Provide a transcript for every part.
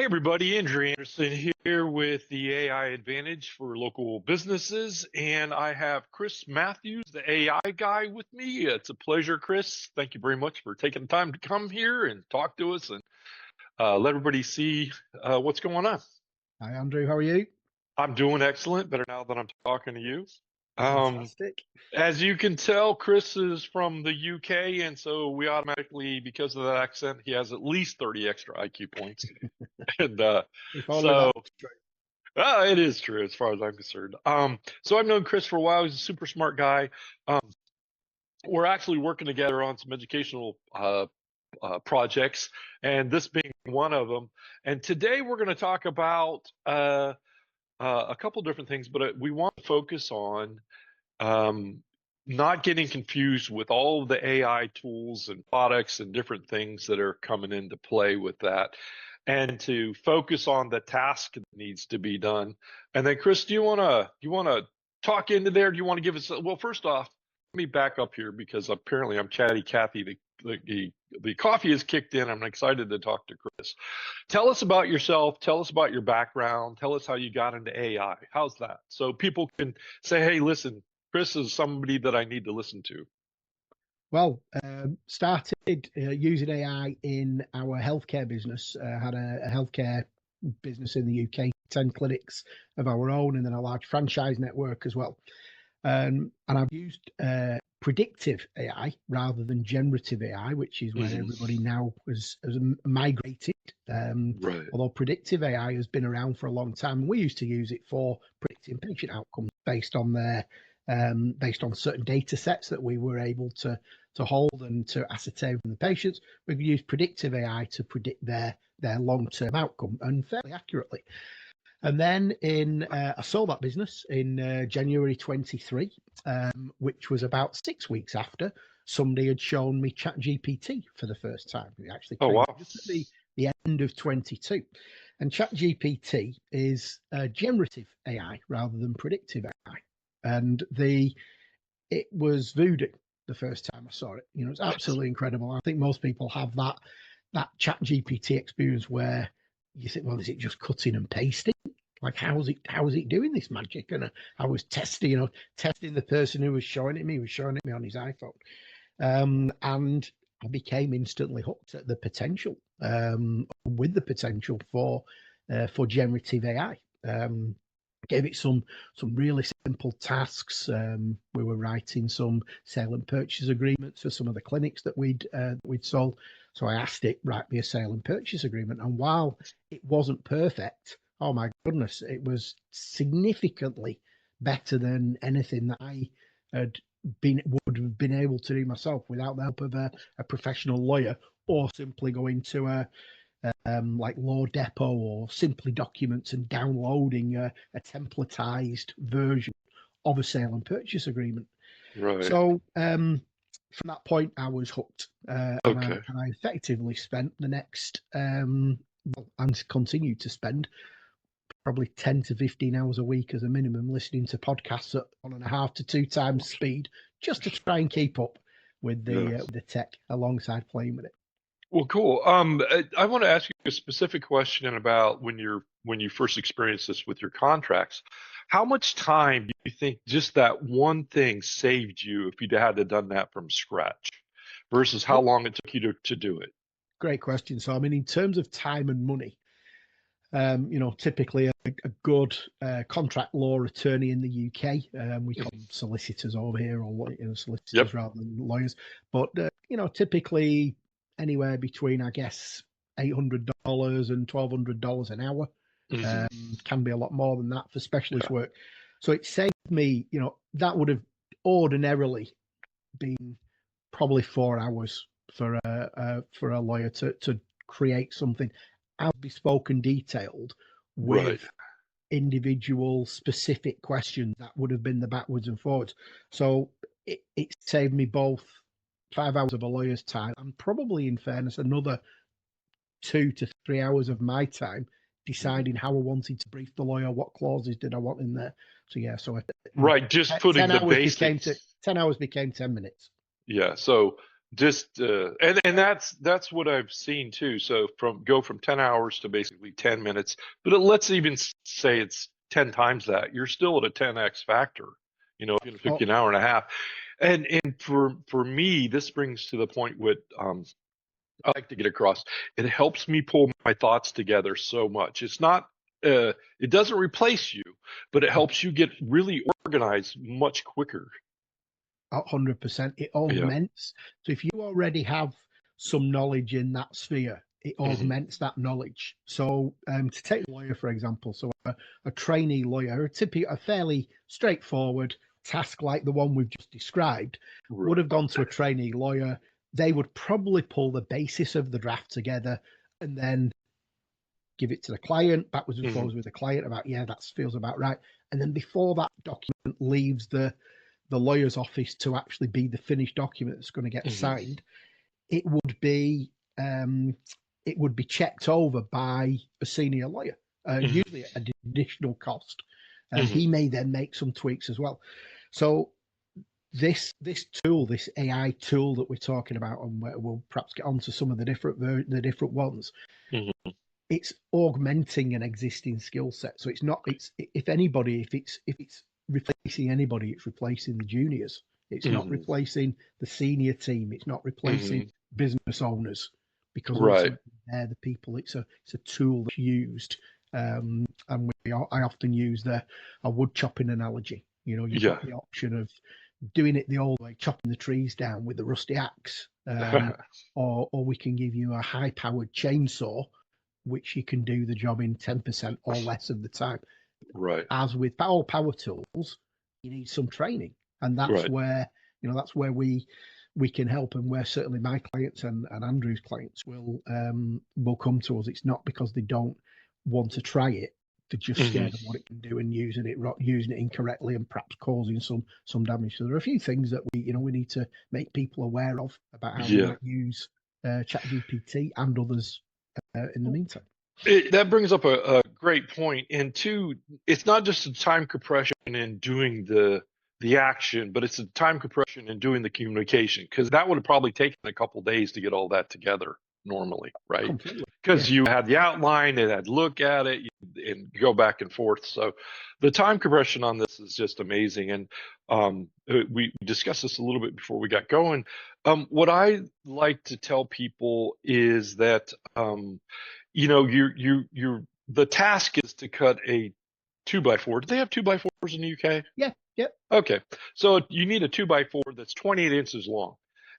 Hey everybody, Andrew Anderson here with the AI Advantage for local businesses, and I have Chris Matthews, the AI guy, with me. It's a pleasure, Chris. Thank you very much for taking the time to come here and talk to us and let everybody see what's going on. Hi, Andrew. How are you? I'm doing excellent, better now that I'm talking to you. Um, Fantastic. as you can tell, Chris is from the UK, and so we automatically, because of that accent, he has at least 30 extra IQ points. And If only so that was true. It is true as far as I'm concerned. So I've known Chris for a while. He's a super smart guy. Um, we're actually working together on some educational projects, and this being one of them. And today we're going to talk about a couple different things, but we want to focus on um, not getting confused with all of the AI tools and products and different things that are coming into play with that, and to focus on the task that needs to be done. And then, Chris, do you want to talk into there? Do you want to give us well? First off, let me back up here because apparently I'm chatty Cathy. The coffee is kicked in. I'm excited to talk to Chris. Tell us about yourself. Tell us about your background. Tell us how you got into AI. How's that? So people can say, hey, listen, Chris is somebody that I need to listen to. Well, started using AI in our healthcare business. Had a healthcare business in the UK, 10 clinics of our own, and then a large franchise network as well. And I've used predictive AI rather than generative AI, which is where everybody now has migrated. Right. Although predictive AI has been around for a long time, we used to use it for predicting patient outcomes based on certain data sets that we were able to hold and to ascertain from the patients. We could use predictive AI to predict their long-term outcome, and fairly accurately. And then I sold that business in January 23, which was about 6 weeks after somebody had shown me ChatGPT for the first time. It actually Oh, came wow. just at the end of 22. And ChatGPT is generative AI rather than predictive AI. And it was voodoo the first time I saw it. It's absolutely incredible. I think most people have that ChatGPT experience where you think, well, is it just cutting and pasting? Like, how is it doing this magic? And I was testing the person who was showing it me. He was showing it me on his iPhone, and I became instantly hooked at the potential, with the potential for generative AI. Gave it some really simple tasks. We were writing some sale and purchase agreements for some of the clinics that we'd sold. So I asked it, write me a sale and purchase agreement. And while it wasn't perfect, oh my goodness, it was significantly better than anything that I would have been able to do myself without the help of a professional lawyer, or simply going to like Law Depot or Simply Documents and downloading a templatized version of a sale and purchase agreement. Right. So from that point, I was hooked, Okay. and I effectively spent the next, and continue to spend probably 10 to 15 hours a week as a minimum listening to podcasts at 1.5 to 2 times speed, just to try and keep up with Yes. the tech alongside playing with it. Well, cool. I want to ask you a specific question about when you first experienced this with your contracts. How much time do you think just that one thing saved you if you'd had to done that from scratch versus how Well, long it took you to do it? great question. So, I mean, in terms of time and money, typically a good contract law attorney in the UK, we call them solicitors over here, or solicitors Yep. rather than lawyers. But typically anywhere between, I guess, $800 and $1,200 an hour. Can be a lot more than that for specialist Yeah. work. So it saved me. That would have ordinarily been probably 4 hours for a lawyer to create something as bespoke and detailed, Right. with individual specific questions that would have been the backwards and forwards. So it saved me both 5 hours of a lawyer's time, and probably, in fairness, another 2 to 3 hours of my time deciding how I wanted to brief the lawyer, what clauses did I want in there. So yeah, Right. Just putting 10 the hours became basics. 10 hours became 10 minutes. Yeah. So just and that's what I've seen too. So from 10 hours to basically 10 minutes, but let's even say it's 10 times that. You're still at a 10x factor. Even if it took Oh, you an hour and a half. And for me, this brings to the point what I like to get across. It helps me pull my thoughts together so much. It's not it doesn't replace you, but it helps you get really organized much quicker. 100%. It Yeah. augments. So if you already have some knowledge in that sphere, it Hmm. augments that knowledge. So to take a lawyer, for example, so a trainee lawyer, a fairly straightforward task like the one we've just described, would Right. have gone to a trainee lawyer. They would probably pull the basis of the draft together and then give it to the client, backwards and Hmm. forwards with the client about, yeah, that feels about right. And then before that document leaves the lawyer's office to actually be the finished document that's going to get Hmm. signed, it would be um, it would be checked over by a senior lawyer, Hmm. usually at an additional cost. He Hmm. may then make some tweaks as well. So this tool, this AI tool that we're talking about, and we'll perhaps get onto some of the different ones. Hmm. It's augmenting an existing skill set. So it's not. It's if anybody, if it's replacing anybody, it's replacing the juniors. It's not Hmm. replacing the senior team. It's not replacing Hmm. business owners because Right. ultimately they're the people. It's a tool that's used. And I often use a wood chopping analogy. You've Yeah. got the option of doing it the old way, chopping the trees down with the rusty axe, or we can give you a high powered chainsaw which you can do the job in 10% or less of the time. Right. As with all power tools, you need some training, and that's Right. where we can help, and where certainly my clients and Andrew's clients will come to us. It's not because they don't want to try it; they're just Hmm. scared of what it can do and using it incorrectly and perhaps causing some damage. So there are a few things that we need to make people aware of about how they Yeah. might use ChatGPT and others in the meantime. That brings up a great point. And two, it's not just a time compression in doing the action, but it's a time compression in doing the communication, because that would have probably taken a couple days to get all that together normally, right? Completely. Yeah. Because you had the outline and had to look at it and go back and forth. So the time compression on this is just amazing. And we discussed this a little bit before we got going. What I like to tell people is that the task is to cut a 2x4. Do they have 2x4s in the UK? Yeah. Yeah. Okay. So you need a 2x4 that's 28 inches long.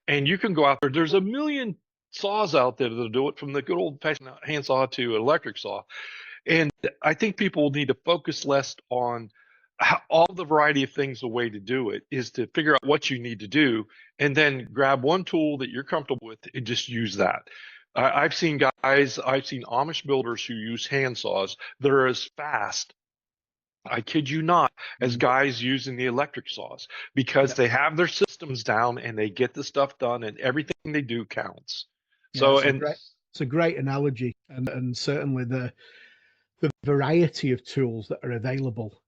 And you can go out there. There's a million saws out there that'll do it, from the good old fashioned hand saw to an electric saw. And I think people need to focus less on all the variety of things. The way to do it is to figure out what you need to do, and then grab one tool that you're comfortable with and just use that. I've seen Amish builders who use hand saws that are as fast, I kid you not, as Mm. guys using the electric saws, because Yeah. they have their systems down and they get the stuff done, and everything they do counts. Yeah. So, It's a and great it's a great analogy, and certainly the variety of tools that are available.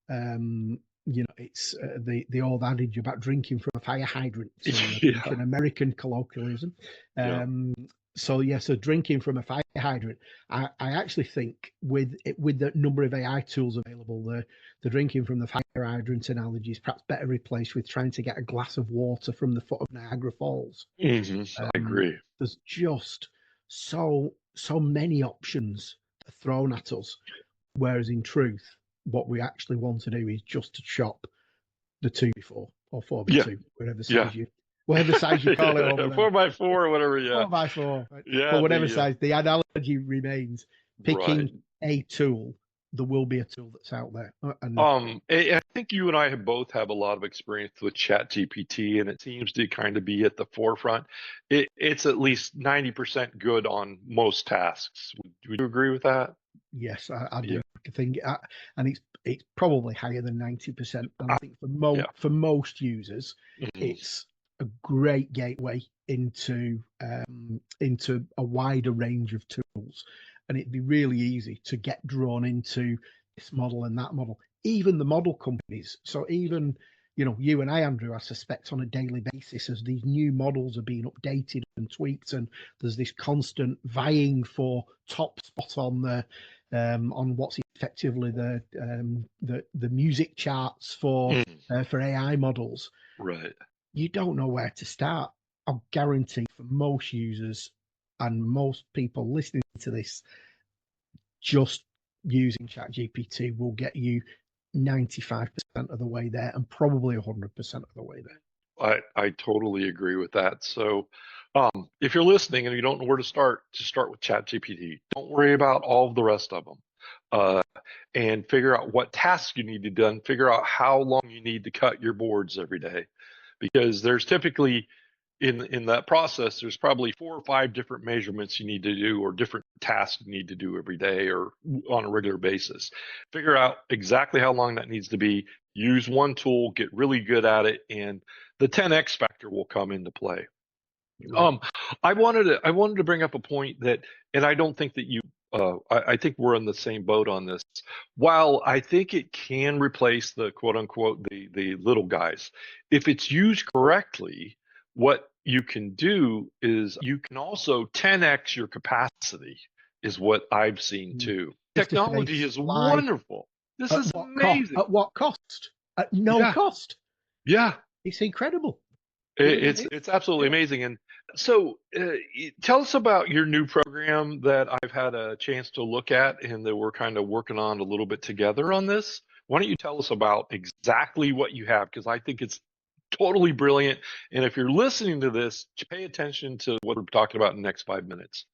It's the old adage about drinking from a fire hydrant. So it's yeah, an American colloquialism. yeah. Um, so drinking from a fire hydrant. I actually think with the number of AI tools available, the drinking from the fire hydrant analogy is perhaps better replaced with trying to get a glass of water from the foot of Niagara Falls. I agree. There's just so many options thrown at us. Whereas in truth, what we actually want to do is just to chop the 2x4 or four by Yeah, two, yeah. whatever size you call it over Yeah, there. 4x4 or whatever. Yeah, 4x4, right? But yeah. whatever The size, the analogy remains right. picking a tool. There will be a tool that's out there, and I think you and I have both have a lot of experience with ChatGPT, and it seems to kind of be at the forefront. It's at least 90% good on most tasks. Would you agree with that? yes, I Yeah. do think, and it's probably higher than 90%. And I Uh, think yeah. for most users, Mhm. it's a great gateway into a wider range of tools, and it'd be really easy to get drawn into this model and that model. Even the model companies, so even you and I, Andrew, I suspect on a daily basis as these new models are being updated and tweaked, and there's this constant vying for top spot on what's effectively the music charts for AI models. Right. You don't know where to start. I'll guarantee for most users and most people listening to this, just using ChatGPT will get you 95% of the way there and probably 100% of the way there. I totally agree with that. So, if you're listening and you don't know where to start, just start with ChatGPT. Don't worry about all of the rest of them, uh, and figure out what tasks you need to done. Figure out how long you need to cut your boards every day, because there's typically in that process, there's probably 4 or 5 different measurements you need to do, or different tasks you need to do every day or on a regular basis. Figure out exactly how long that needs to be. Use one tool, get really good at it, and the 10x factor will come into play. Right. Um, I wanted to bring up a point that, and I don't think that you, I think we're in the same boat on this. While I think it can replace the quote unquote the little guys, if it's used correctly, what you can do is you can also 10x your capacity, is what I've seen too. Face to Technology face, is live. wonderful. This At is what cost? amazing. At what cost? At no Yeah, cost. yeah. It's incredible. It's absolutely Yeah. amazing. And so, tell us about your new program that I've had a chance to look at, and that we're kind of working on a little bit together on this. Why don't you tell us about exactly what you have? Because I think it's totally brilliant. And if you're listening to this, pay attention to what we're talking about in the next 5 minutes.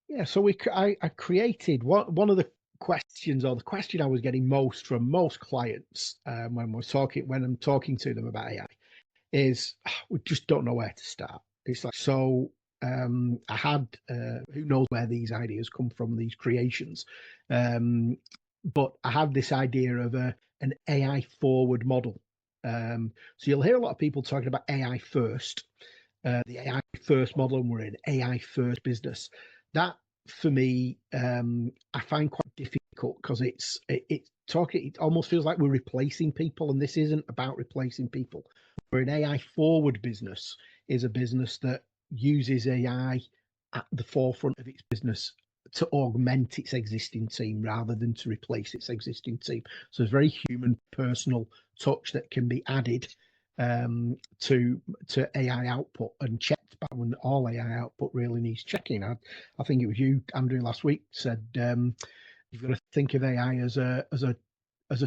Yeah. So I created one of the questions, or the question I was getting most from most clients when I'm talking to them about AI is, we just don't know where to start. It's like, so I had, who knows where these ideas come from, these creations. But I had this idea of an AI forward model. So you'll hear a lot of people talking about AI first, the AI first model, and we're in AI first business. That for me, I find quite difficult because it almost feels like we're replacing people, and this isn't about replacing people. We're an AI forward business, is a business that uses AI at the forefront of its business to augment its existing team rather than to replace its existing team. So it's very human, personal touch that can be added to AI output and checked back when all AI output really needs checking. I think it was you, Andrew, last week said you've got to think of AI as a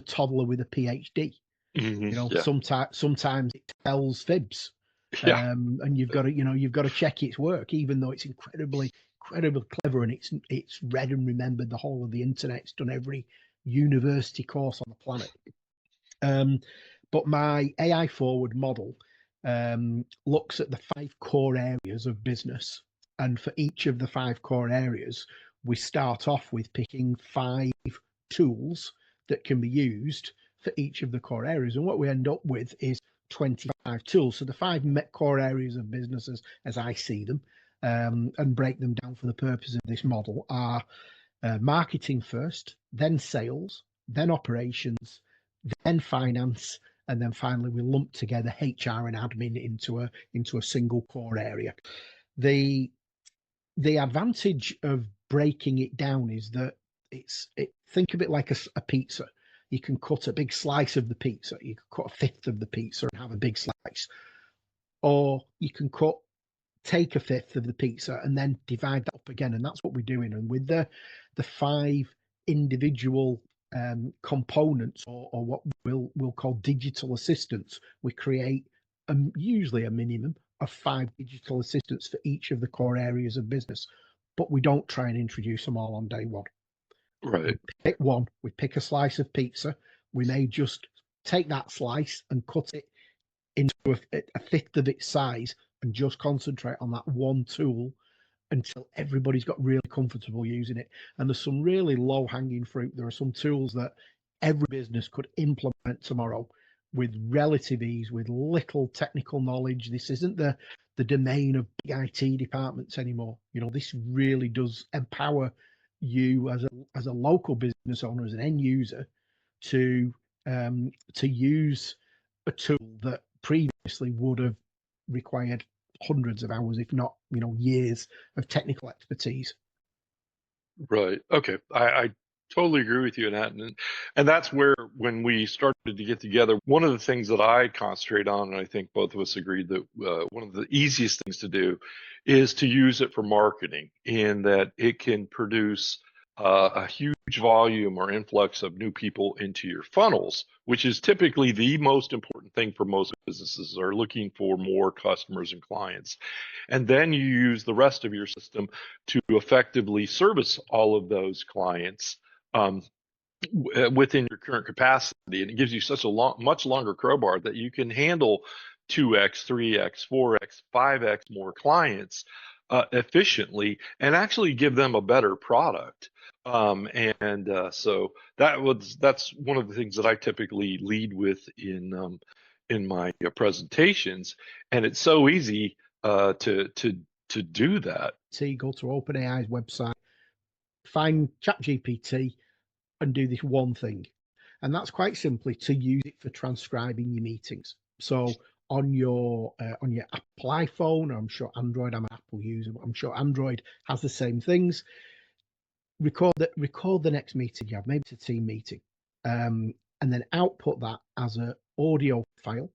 toddler with a PhD. Yeah, Sometimes it tells fibs, yeah, and you've got to check its work, even though it's incredibly clever, and it's read and remembered the whole of the internet. It's done every university course on the planet. But my AI forward model looks at the 5 core areas of business. And for each of the 5 core areas, we start off with picking 5 tools that can be used for each of the core areas. And what we end up with is 25 tools. So the 5 core areas of businesses, as I see them, and break them down for the purpose of this model, are marketing first, then sales, then operations, then finance, and then finally we lump together HR and admin into a single core area. The the advantage of breaking it down is that think of it like a pizza. You can cut a big slice of the pizza. You can cut a fifth of the pizza and have a big slice, or you can take a fifth of the pizza and then divide that up again, and that's what we're doing. And with the 5 individual components, or what we'll call digital assistants, we create usually a minimum of 5 digital assistants for each of the core areas of business, but we don't try and introduce them all on day one. right, We pick one, we pick a slice of pizza, we may just take that slice and cut it into a fifth of its size and just concentrate on that one tool until everybody's got really comfortable using it. And there's some really low hanging fruit. There are some tools that every business could implement tomorrow with relative ease, with little technical knowledge. This isn't the domain of big IT departments anymore. This really does empower you as a local business owner, as an end user, to use a tool that previously would have required hundreds of hours, if not, years of technical expertise. Right. Okay. I totally agree with you in that. And that's where, when we started to get together, one of the things that I concentrate on, and I think both of us agreed that one of the easiest things to do is to use it for marketing, in that it can produce a huge volume or influx of new people into your funnels, which is typically the most important thing for most businesses, are looking for more customers and clients. And then you use the rest of your system to effectively service all of those clients um, within your current capacity. And it gives you such a much longer crowbar that you can handle 2x, 3x, 4x, 5x more clients efficiently, and actually give them a better product. So that's one of the things that I typically lead with in my presentations, and it's so easy to do that. Go to OpenAI's website, find ChatGPT, and do this one thing. And that's quite simply to use it for transcribing your meetings. So on your Apple iPhone, I'm sure Android, I'm an Apple user, but I'm sure Android has the same things. Record the next meeting you have, maybe it's a team meeting, and then output that as an audio file.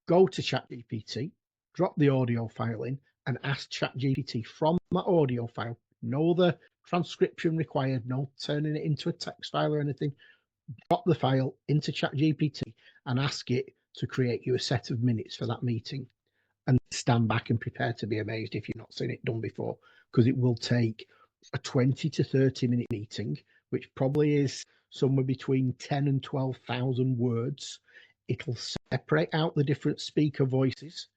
Go to ChatGPT, drop the audio file in, and ask ChatGPT from that audio file. No other transcription required, no turning it into a text file or anything. Drop the file into ChatGPT and ask it to create you a set of minutes for that meeting. And stand back and prepare to be amazed if you've not seen it done before, because it will take a 20 to 30-minute meeting, which probably is somewhere between 10 and 12,000 words. It'll separate out the different speaker voices,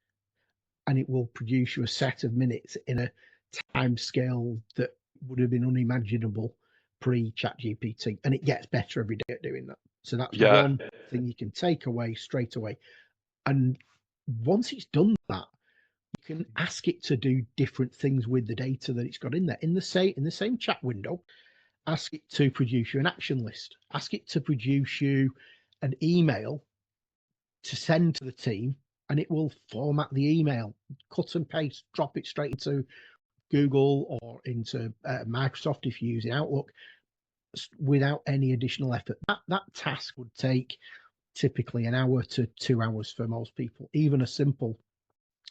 and it will produce you a set of minutes in a time scale that would have been unimaginable pre-ChatGPT. And it gets better every day at doing that. So that's Yeah. one thing you can take away straight away. And once it's done that, you can ask it to do different things with the data that it's got in there. In the same chat window, ask it to produce you an action list. Ask it to produce you an email to send to the team, and it will format the email, cut and paste, drop it straight into Google or into Microsoft if you're using Outlook, without any additional effort. That task would take typically an hour to 2 hours for most people. Even a simple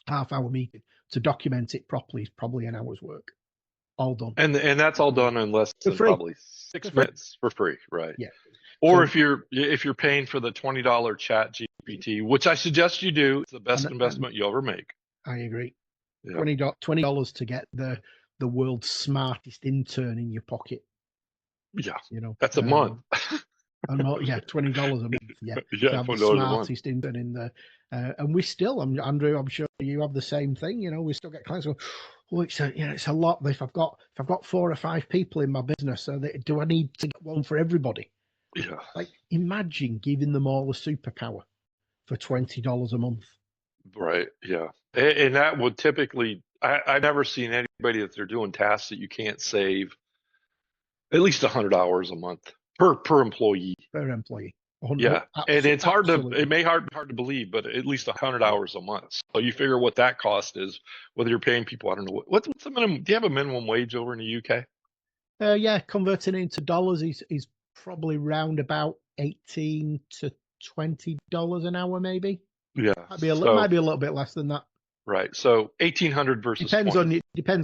half-hour meeting to document it properly is probably an hour's work, all done. And that's all done in less than probably 6 minutes for free, right? Yeah. Or if you're paying for the $20 ChatGPT, which I suggest you do, it's the best investment you'll ever make. I agree. Yeah. $20 to get the world's smartest intern in your pocket. Yeah, that's a month. Yeah, $20 a month. Yeah, yeah, to have the smartest intern in there. And we still, Andrew, I'm sure you have the same thing. We still get clients go, oh, it's a lot. If I've got 4 or 5 people in my business, so do I need to get one for everybody? Yeah. Like, imagine giving them all a superpower for $20 a month. Right. Yeah. And that would typically, I've never seen anybody that they're doing tasks that you can't save at least 100 hours a month per employee. Per employee. Yeah. And it's it may hard to believe, but at least 100 hours a month. So you figure what that cost is, whether you're paying people, I don't know, what's the minimum, do you have a minimum wage over in the UK? Yeah, converting it into dollars is probably round about $18 to $20 an hour, maybe. Yeah. Might be a little bit less than that. Right. So 1,800 versus depends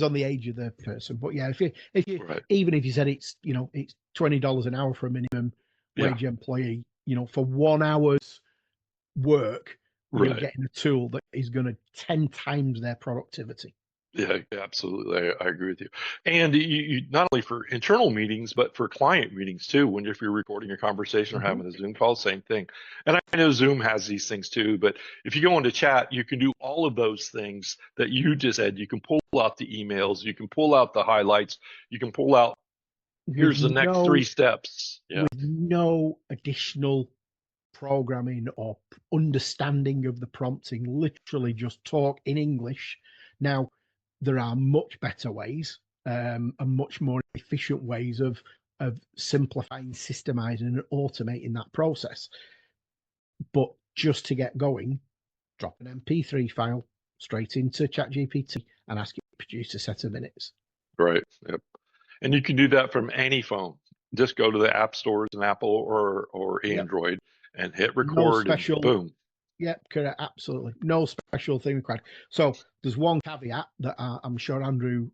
on the age of the person. But yeah, if you right. even if you said it's $20 an hour for a minimum wage employee, for 1 hour's work, you're getting a tool that is going to 10 times their productivity. Yeah, absolutely. I agree with you. And you not only for internal meetings, but for client meetings too. If you're recording a conversation or having a Zoom call, same thing. And I know Zoom has these things too, but if you go into chat, you can do all of those things that you just said. You can pull out the emails, you can pull out the highlights, you can pull out, here's the next 3 steps. Yeah. With no additional programming or understanding of the prompting, literally just talk in English. Now, there are much better ways and much more efficient ways of simplifying, systemizing, and automating that process. But just to get going, drop an MP3 file straight into ChatGPT and ask it to produce a set of minutes. Right. Yep. And you can do that from any phone. Just go to the app stores in Apple or Yep. Android and hit No record and special. boom. Yep, correct. Absolutely. No special thing required. So there's one caveat that I'm sure, Andrew,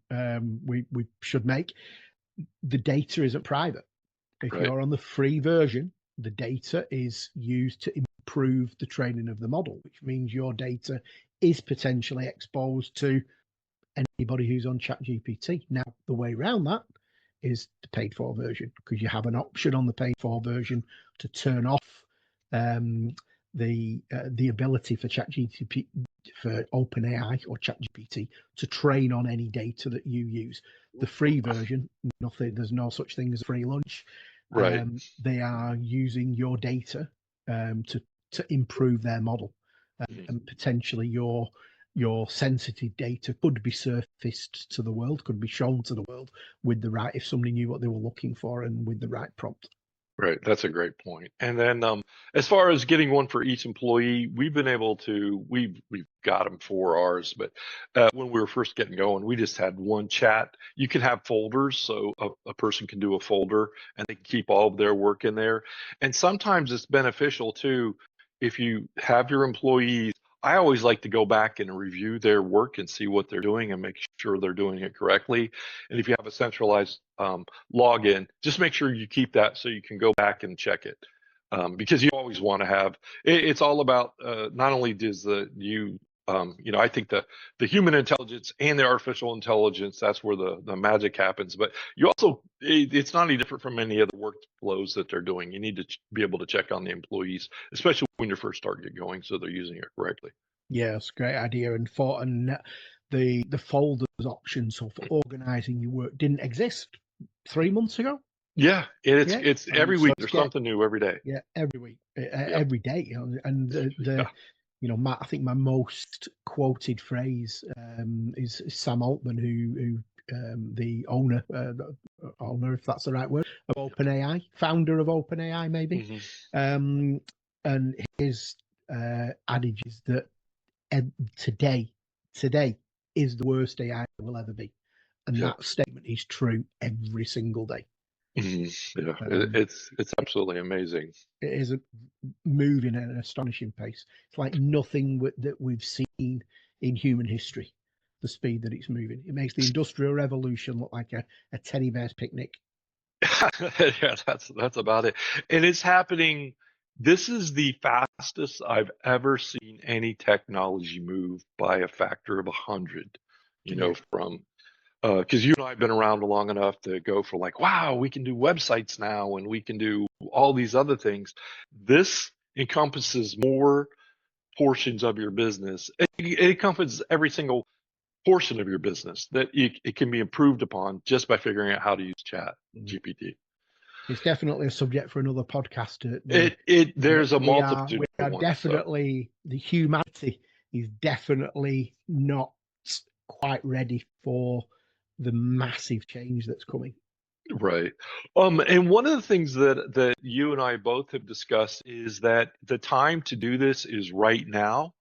we should make. The data isn't private. If Right. you're on the free version, the data is used to improve the training of the model, which means your data is potentially exposed to anybody who's on ChatGPT. Now, the way around that is the paid for version, because you have an option on the paid for version to turn off the ability for ChatGPT, for OpenAI or ChatGPT, to train on any data that you use. The free version, nothing. There's no such thing as free lunch. Right. They are using your data to improve their model, and potentially your sensitive data could be surfaced to the world, could be shown to the world with the right, if somebody knew what they were looking for and with the right prompt. Right. That's a great point. And then as far as getting one for each employee, we've been able to, we've got them for ours, but when we were first getting going, we just had one chat. You can have folders, so a person can do a folder and they can keep all of their work in there. And sometimes it's beneficial too, if you have your employees. I always like to go back and review their work and see what they're doing and make sure they're doing it correctly. And if you have a centralized login, just make sure you keep that so you can go back and check it. Because you always want to have it's all about not only does I think the human intelligence and the artificial intelligence, that's where the magic happens, but you also it's not any different from any other workflows that they're doing. You need to be able to check on the employees, especially when you first start get going, so they're using it correctly. Yes, great idea. And the folders option, so for organizing your work, didn't exist 3 months ago. Yeah, Yeah, it's every so week it's there's something new every day. yeah, every week, Yep. every day, and the Yeah. I think my most quoted phrase is Sam Altman, who the owner, if that's the right word, of OpenAI, founder of OpenAI, maybe. Hmm. And his adage is that today is the worst AI will ever be, and Yep. that statement is true every single day. Hmm. Yeah, Um, it's absolutely amazing. it is moving at an astonishing pace. It's like nothing that we've seen in human history. The speed that it's moving, it makes the Industrial Revolution look like a teddy bear's picnic. Yeah, that's about it. And it's happening. This is the fastest I've ever seen any technology move by a factor of 100. Yeah. From because you and I have been around long enough to go for like, wow, we can do websites now and we can do all these other things. This encompasses more portions of your business. It encompasses every single portion of your business that it can be improved upon just by figuring out how to use Chat Mm. GPT. It's definitely a subject for another podcast. There's a We multitude are of ones. So definitely, the humanity is definitely not quite ready for the massive change that's coming. right. And one of the things that you and I both have discussed is that the time to do this is right now.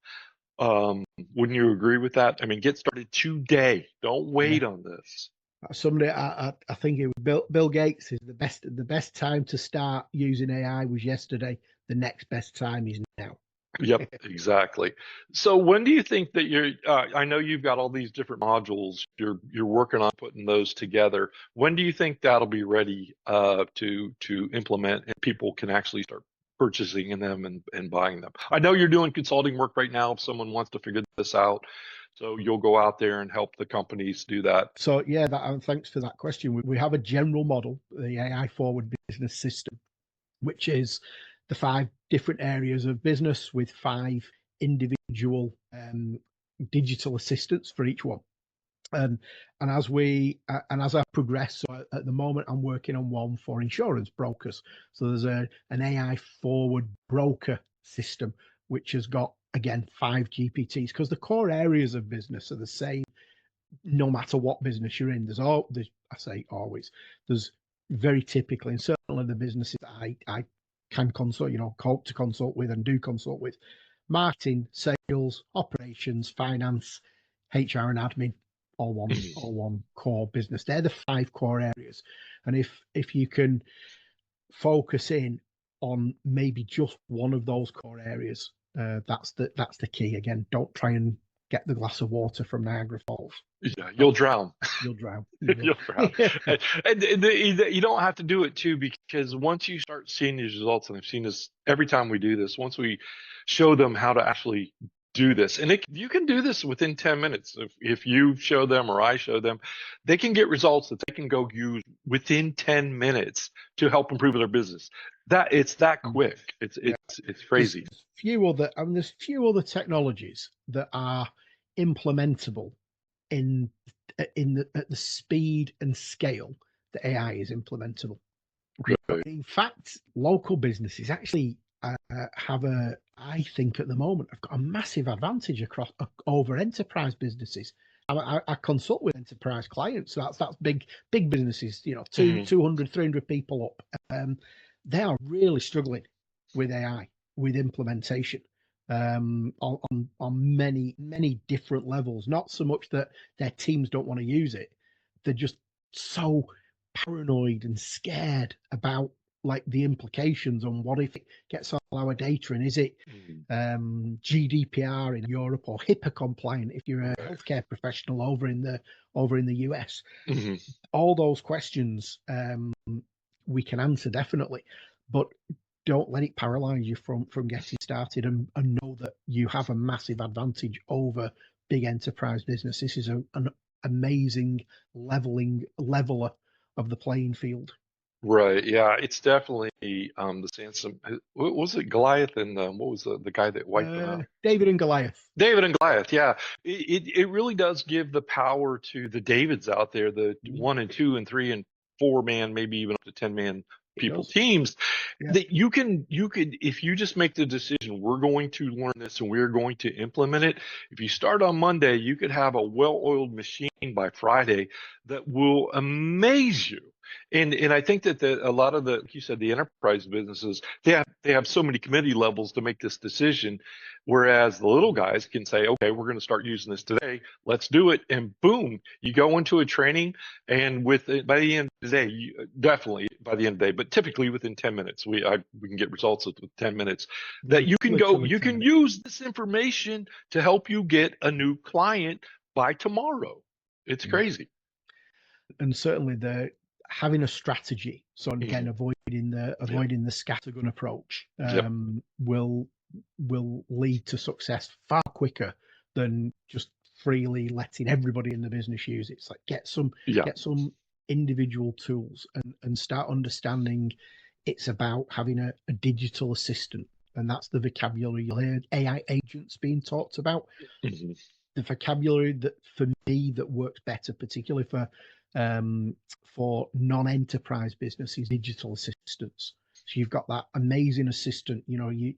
Wouldn't you agree with that? I mean, get started today. Don't Yeah. wait on this. Somebody, I think it was Bill Gates, is the best time to start using AI was yesterday. The next best time is now. Yep, exactly. So when do you think that I know you've got all these different modules. You're working on putting those together. When do you think that'll be ready to implement and people can actually start purchasing in them and buying them? I know you're doing consulting work right now if someone wants to figure this out. So you'll go out there and help the companies do that. So yeah, thanks for that question. We have a general model, the AI forward business system, which is the 5 different areas of business with 5 individual digital assistants for each one. And as I progress, so at the moment I'm working on one for insurance brokers. So there's an AI forward broker system which has got, again, 5 GPTs, because the core areas of business are the same no matter what business you're in. I say always, there's very typically, and certainly the businesses that I can consult, hope to consult with and do consult with: marketing, sales, operations, finance, HR, and admin. All one core business. They're the 5 core areas, and if you can focus in on maybe just one of those core areas, that's the key. Again, don't try and get the glass of water from Niagara Falls. Yeah, you'll drown. You'll drown. You'll drown. And you don't have to do it too, because once you start seeing these results, and I've seen this every time we do this, once we show them how to actually do this, and you can do this within 10 minutes. If you show them or I show them, they can get results that they can go use within 10 minutes to help improve their business. It's that quick. It's crazy. There's few other technologies that are implementable at the speed and scale that AI is implementable. Right. In fact, local businesses actually have I think at the moment, have got a massive advantage over enterprise businesses. I consult with enterprise clients, so that's big businesses, 200, 300 people up. They are really struggling with AI, with implementation, on many different levels. Not so much that their teams don't want to use it; they're just so paranoid and scared about like the implications on what if it gets all our data, and is it GDPR in Europe or HIPAA compliant if you're a healthcare professional over in the US. All those questions we can answer definitely, but don't let it paralyze you from getting started, and know that you have a massive advantage over big enterprise business. This is an amazing leveler of the playing field. Right. Yeah. It's definitely the Sansom. What was it? Goliath and what was the guy that wiped them out? David and Goliath. David and Goliath. Yeah. It really does give the power to the Davids out there, the 1 and 2 and 3 and 4 man, maybe even up to 10-man people teams, that you could, if you just make the decision, we're going to learn this and we're going to implement it. If you start on Monday, you could have a well-oiled machine by Friday that will amaze you. And I think that a lot of like you said, the enterprise businesses, they have so many committee levels to make this decision, whereas the little guys can say, okay, we're going to start using this today. Let's do it, and boom, you go into a training, and by the end of the day, definitely by the end of the day, but typically within 10 minutes, we can get results with 10 minutes. That you can use this information to help you get a new client by tomorrow. It's crazy. And certainly having a strategy, so again, avoiding the scattergun approach, will lead to success far quicker than just freely letting everybody in the business use it. It's like get some individual tools and start understanding it's about having a digital assistant, and that's the vocabulary you'll hear AI agents being talked about. The vocabulary that for me that works better, particularly for non-enterprise businesses, digital assistants. So you've got that amazing assistant. You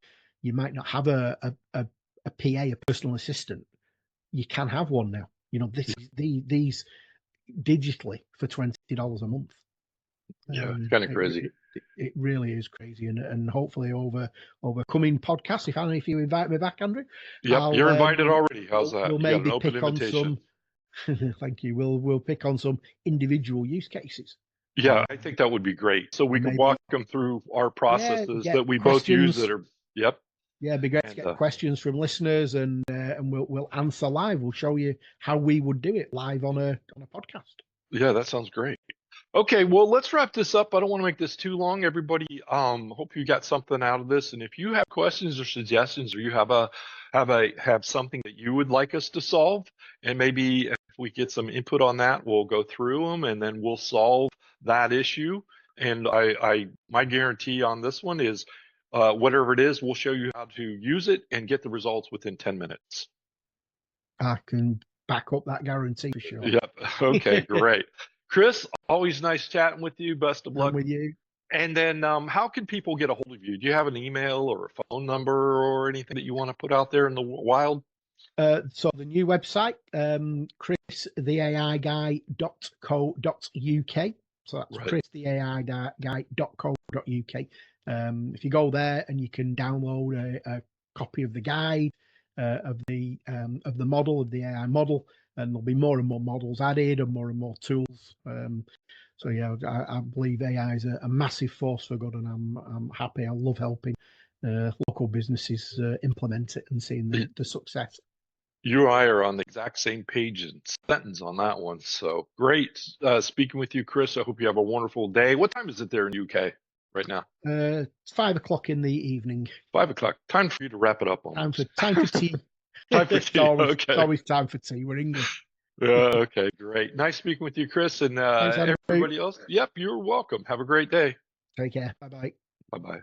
might not have a PA, a personal assistant. You can have one now. These digitally for $20 a month. It's kind of crazy. It really is crazy, and hopefully over coming podcasts, if you invite me back, Andrew. Yep, you're invited already. How's that? We'll maybe pick on some. Thank you. We'll pick on some individual use cases. Yeah, I think that would be great. So we can walk them through our processes that we both use that are. Yep. Yeah, it'd be great to get questions from listeners, and we'll answer live. We'll show you how we would do it live on a podcast. Yeah, that sounds great. Okay, well, let's wrap this up. I don't want to make this too long. Everybody, hope you got something out of this. And if you have questions or suggestions, or you have something that you would like us to solve, and maybe if we get some input on that, we'll go through them and then we'll solve that issue. And my guarantee on this one is, whatever it is, we'll show you how to use it and get the results within 10 minutes. I can back up that guarantee for sure. Yep. Okay, great. Chris, always nice chatting with you. Best of luck. I'm with you. And then how can people get a hold of you? Do you have an email or a phone number or anything that you want to put out there in the wild? So the new website, christheaiguy.co.uk. So that's Right. christheai.co.uk. If you go there, and you can download a copy of the guide of the model, of the AI model, and there'll be more and more models added and more tools. So yeah, I believe AI is a massive force for good, and I'm happy. I love helping local businesses implement it and seeing the success. You and I are on the exact same page and sentence on that one. So great speaking with you, Chris. I hope you have a wonderful day. What time is it there in the UK right now? It's 5 o'clock in the evening. 5 o'clock. Time for you to wrap it up almost. Time for tea. Time for It's tea. Okay. always time for tea. We're English. Okay, great. Nice speaking with you, Chris, and Thanks, Andrew. everybody else. Yep, you're welcome. Have a great day. Take care. Bye bye. Bye bye.